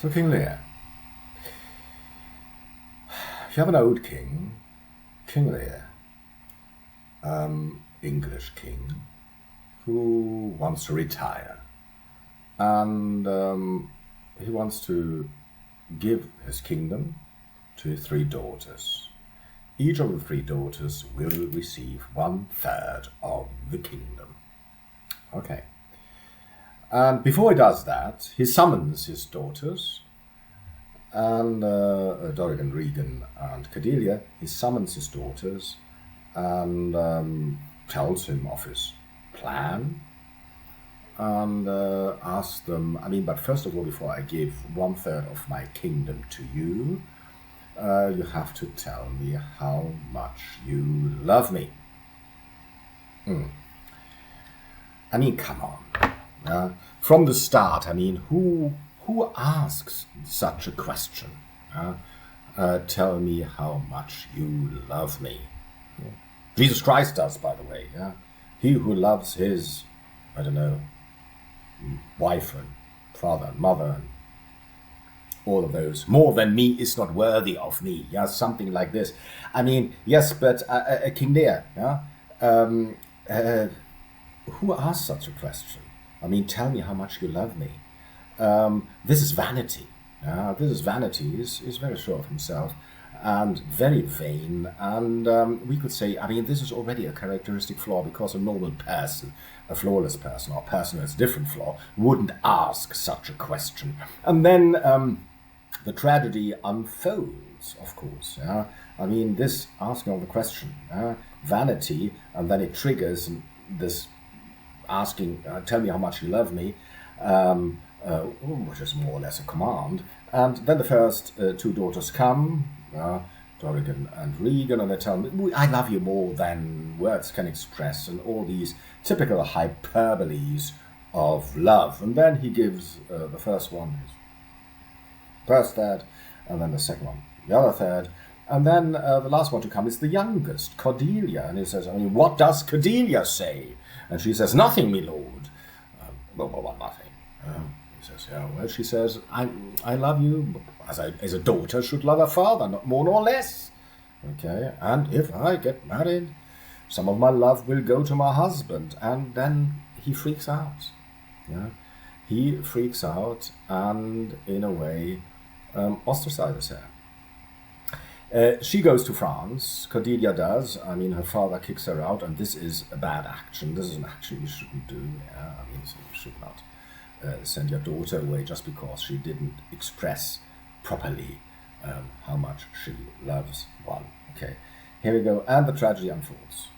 So King Lear. You have an old king, King Lear, English king, who wants to retire. And he wants to give his kingdom to his 3 daughters. Each of the 3 daughters will receive 1/3 of the kingdom. Okay. And before he does that, he summons his daughters, and Dorigen, Regan, and Cordelia. He summons his daughters and tells him of his plan, and asks them, but first of all, before I give 1/3 of my kingdom to you, you have to tell me how much you love me. Come on. From the start, who asks such a question? Tell me how much you love me. Jesus Christ does, by the way. He who loves his, wife and father and mother and all of those more than me is not worthy of me. Something like this. Yes, but King Lear, who asked such a question? Tell me how much you love me. This is vanity. This is vanity. He's very sure of himself and very vain. And we could say, this is already a characteristic flaw, because a normal person, a flawless person, or a person who has a different flaw, wouldn't ask such a question. And then the tragedy unfolds, of course. This asking of the question, vanity, and then it triggers this asking, tell me how much you love me, which is more or less a command. And then the first 2 daughters come, Dorigen and Regan, and they tell me, I love you more than words can express, and all these typical hyperboles of love. And then he gives the first one his first third, and then the second one the other third. And then the last one to come is the youngest, Cordelia. And he says, what does Cordelia say? And she says, nothing, my lord. Well, nothing. He says, she says, I love you as a daughter should love a father, not more nor less. Okay, and if I get married, some of my love will go to my husband. And then he freaks out. He freaks out and, in a way, ostracizes her. She goes to France. Cordelia does. Her father kicks her out, and this is a bad action. This is an action you shouldn't do. So you should not send your daughter away just because she didn't express properly how much she loves one. Okay, here we go, and the tragedy unfolds.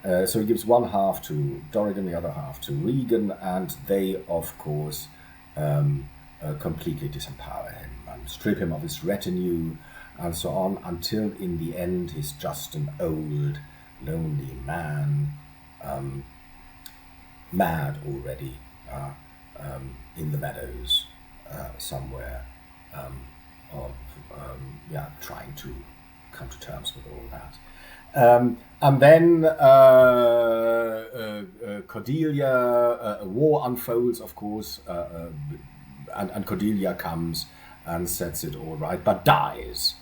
So he gives 1/2 to Dorigen, the other half to Regan, and they, of course, completely disempower him and strip him of his retinue, and so on, until in the end he's just an old, lonely man, mad already, in the meadows somewhere, trying to come to terms with all that. And then Cordelia, a war unfolds, of course, and Cordelia comes and sets it all right, but dies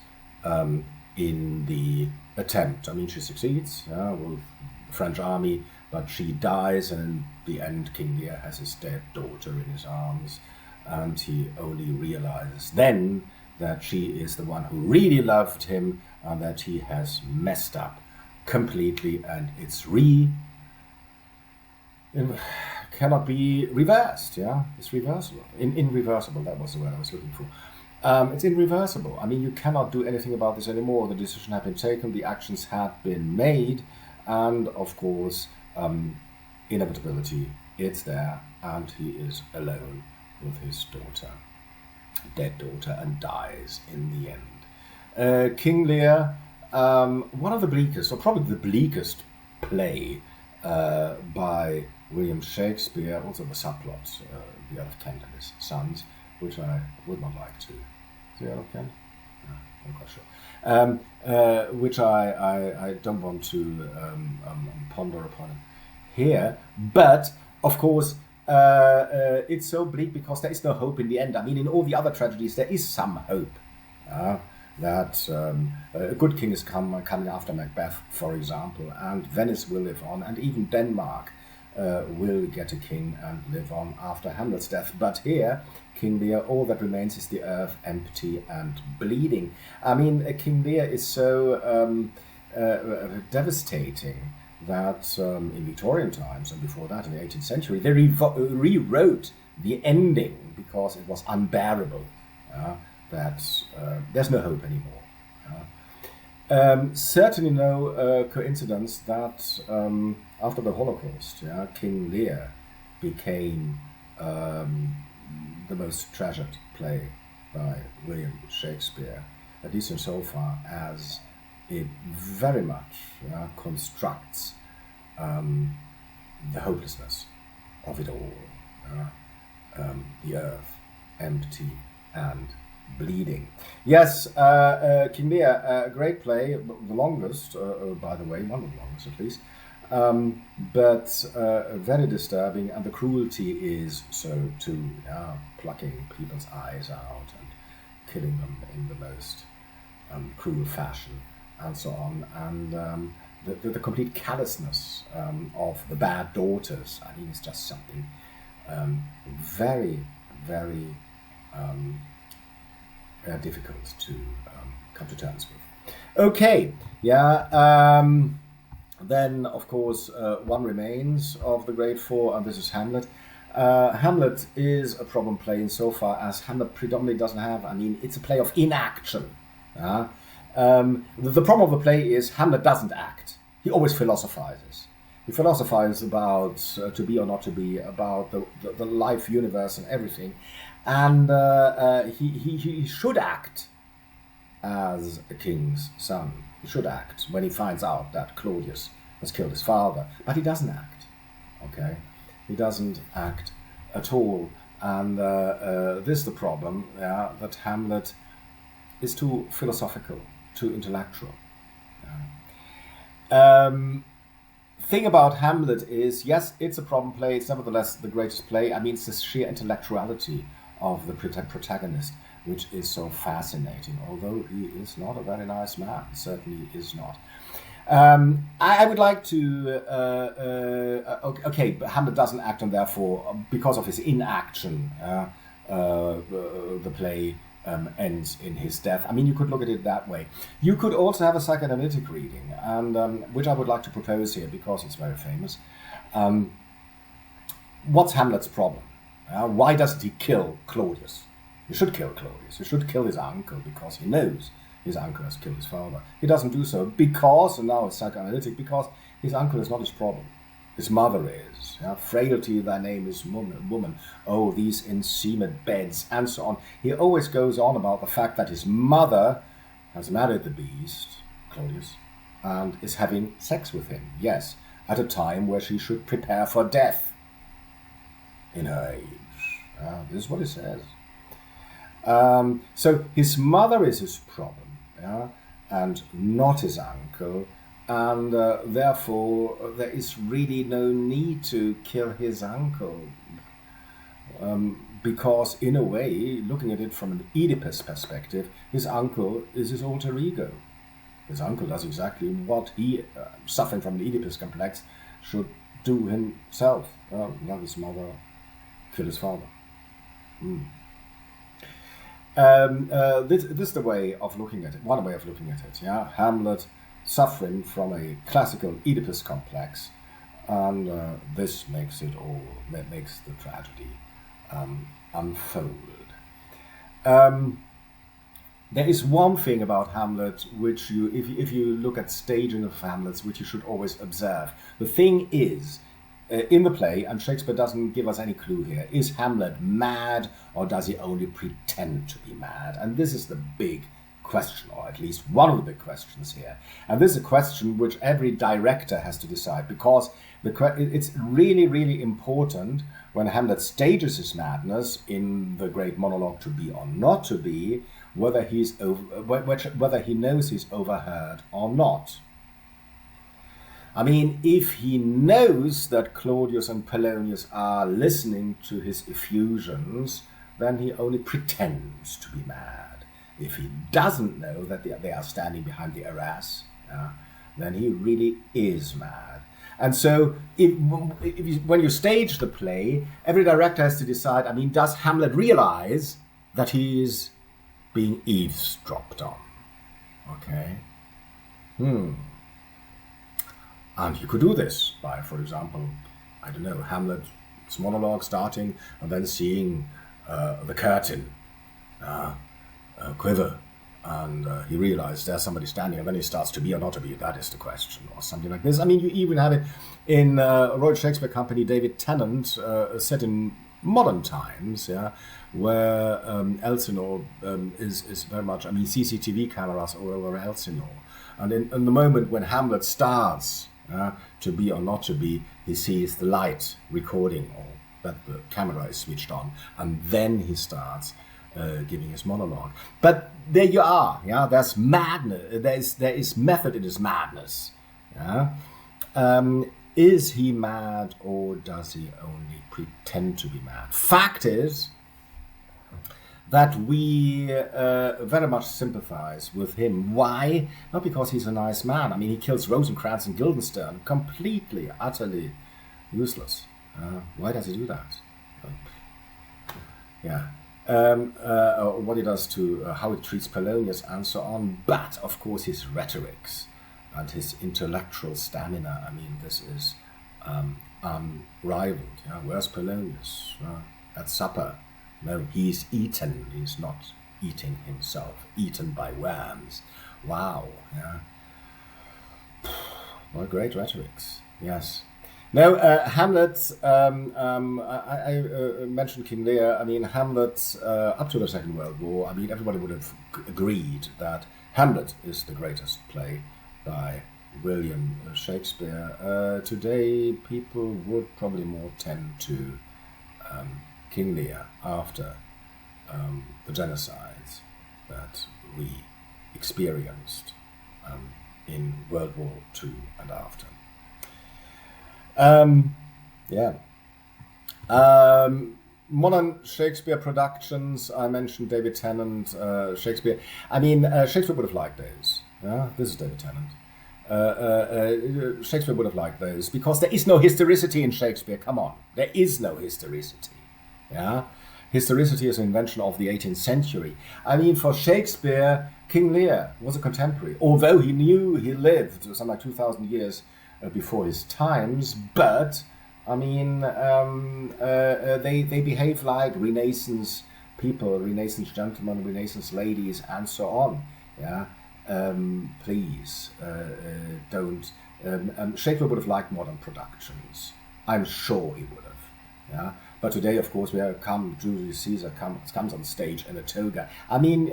in the attempt. She succeeds with the French army, but she dies, and in the end King Lear has his dead daughter in his arms, and he only realizes then that she is the one who really loved him, and that he has messed up completely, and it's cannot be reversed. It's reversible. Irreversible, that was the word I was looking for. It's irreversible. You cannot do anything about this anymore. The decision had been taken, the actions had been made, and of course, inevitability, it's there, and he is alone with his daughter, dead daughter, and dies in the end. King Lear, one of the bleakest, or probably the bleakest play by William Shakespeare, also the subplot, the Earl of Kent and his sons, which I would not like to. The Earl of Kent? No, I'm not quite sure. Which I don't want to ponder upon here. But, of course, it's so bleak because there is no hope in the end. I mean, in all the other tragedies, there is some hope. That a good king is coming after Macbeth, for example, and Venice will live on, and even Denmark will get a king and live on after Hamlet's death. But here, King Lear, all that remains is the earth, empty and bleeding. I mean, King Lear is so devastating that in Victorian times and before that in the 18th century, they rewrote the ending because it was unbearable. That there's no hope anymore. Certainly no coincidence that after the Holocaust, King Lear became the most treasured play by William Shakespeare, at least insofar as it very much constructs the hopelessness of it all. The earth, empty and bleeding. Yes, King Lear, a great play, the longest, by the way, one of the longest at least, but very disturbing, and the cruelty is so too, plucking people's eyes out and killing them in the most cruel fashion, and so on, and the complete callousness of the bad daughters. I mean, it's just something very, very difficult to come to terms with. Okay, then of course one remains of the great four, and this is Hamlet. Hamlet is a problem play insofar as Hamlet predominantly doesn't have, I mean, it's a play of inaction. The problem of the play is Hamlet doesn't act. He always philosophizes. He philosophizes about to be or not to be, about the life universe and everything. And he should act as a king's son. He should act when he finds out that Claudius has killed his father. But he doesn't act. Okay? He doesn't act at all. And this is the problem, that Hamlet is too philosophical, too intellectual. Thing about Hamlet is, yes, it's a problem play. It's nevertheless the greatest play. I mean, it's the sheer intellectuality of the protagonist which is so fascinating. Although he is not a very nice man, certainly is not. I would like to. Okay, but Hamlet doesn't act, and therefore, because of his inaction, the play ends in his death. I mean, you could look at it that way. You could also have a psychoanalytic reading, and which I would like to propose here because it's very famous. What's Hamlet's problem? Why doesn't he kill Claudius? He should kill Claudius. He should kill his uncle because he knows his uncle has killed his father. He doesn't do so because, and now it's psychoanalytic, because his uncle is not his problem. His mother is. Frailty, thy name is woman. Oh, these enseamed beds, and so on. He always goes on about the fact that his mother has married the beast, Claudius, and is having sex with him. Yes, at a time where she should prepare for death in her age. This is what he says. So his mother is his problem, and not his uncle. And therefore, there is really no need to kill his uncle. Because, in a way, looking at it from an Oedipus perspective, his uncle is his alter ego. His uncle does exactly what he, suffering from an Oedipus complex, should do himself. Love his mother, kill his father. This is the way of looking at it, one way of looking at it. Hamlet suffering from a classical Oedipus complex, and this makes the tragedy unfold. There is one thing about Hamlet which if you look at staging of Hamlets, which you should always observe. The thing is, in the play, and Shakespeare doesn't give us any clue here, is Hamlet mad, or does he only pretend to be mad? And this is the big question, or at least one of the big questions here. And this is a question which every director has to decide, because it's really, really important when Hamlet stages his madness in the great monologue To Be or Not to Be, whether he knows he's overheard or not. I mean, if he knows that Claudius and Polonius are listening to his effusions, then he only pretends to be mad. If he doesn't know that they are standing behind the arras, then he really is mad. And so when you stage the play, every director has to decide, I mean, does Hamlet realize that he is being eavesdropped on? Okay. And you could do this by, for example, I don't know, Hamlet's monologue starting and then seeing the curtain quiver, and he realizes there's somebody standing, and then he starts to be or not to be. That is the question, or something like this. I mean, you even have it in Royal Shakespeare Company, David Tennant, set in modern times, where Elsinore is very much, I mean, CCTV cameras all over Elsinore. And in the moment when Hamlet starts to be or not to be, he sees the light recording, or that the camera is switched on, and then he starts giving his monologue. But there you are, there's madness, there is method in his madness. Is he mad, or does he only pretend to be mad? Fact is that we very much sympathize with him. Why? Not because he's a nice man. I mean, he kills Rosencrantz and Guildenstern, completely, utterly useless. Why does he do that? What he does to how he treats Polonius and so on. But, of course, his rhetorics and his intellectual stamina, I mean, this is unrivaled. Where's Polonius? At supper. No, he's eaten. He's not eating himself. Eaten by worms. Wow. What great rhetorics. Yes. Now, Hamlet, I mentioned King Lear. I mean, Hamlet, up to the Second World War, I mean, everybody would have agreed that Hamlet is the greatest play by William Shakespeare. Today, people would probably more tend to King Lear after the genocides that we experienced in World War II and after. Modern Shakespeare productions, I mentioned David Tennant, Shakespeare. I mean, Shakespeare would have liked those. This is David Tennant. Shakespeare would have liked those because there is no historicity in Shakespeare. Come on, there is no historicity. Historicity is an invention of the 18th century. I mean, for Shakespeare, King Lear was a contemporary, although he knew he lived something like 2,000 years before his times, but I mean, they behave like Renaissance people, Renaissance gentlemen, Renaissance ladies, and so on. Please don't. Shakespeare would have liked modern productions. I'm sure he would have. But today, of course, Julius Caesar comes on stage in a toga. I mean,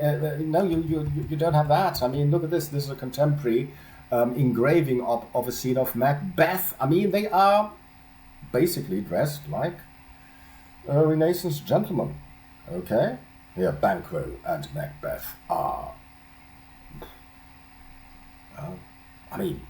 no, you don't have that. I mean, look at this. This is a contemporary engraving of a scene of Macbeth. I mean, they are basically dressed like Renaissance gentlemen. Okay? Here, Banquo and Macbeth are. Well, I mean,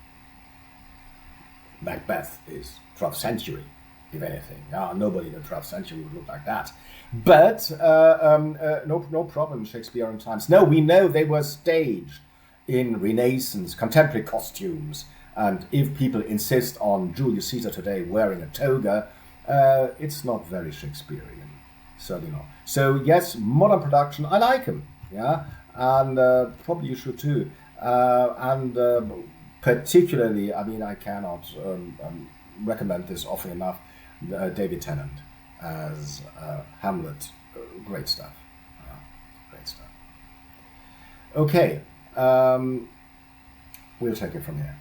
Macbeth is 12th century, if anything. Nobody in the 12th century would look like that. But no problem in Shakespearean times. No, we know they were staged in Renaissance contemporary costumes. And if people insist on Julius Caesar today wearing a toga, it's not very Shakespearean. Certainly not. So yes, modern production, I like him. And probably you should too. And particularly, I mean, I cannot recommend this often enough, David Tennant as Hamlet. Great stuff. Great stuff. Okay, we'll take it from here.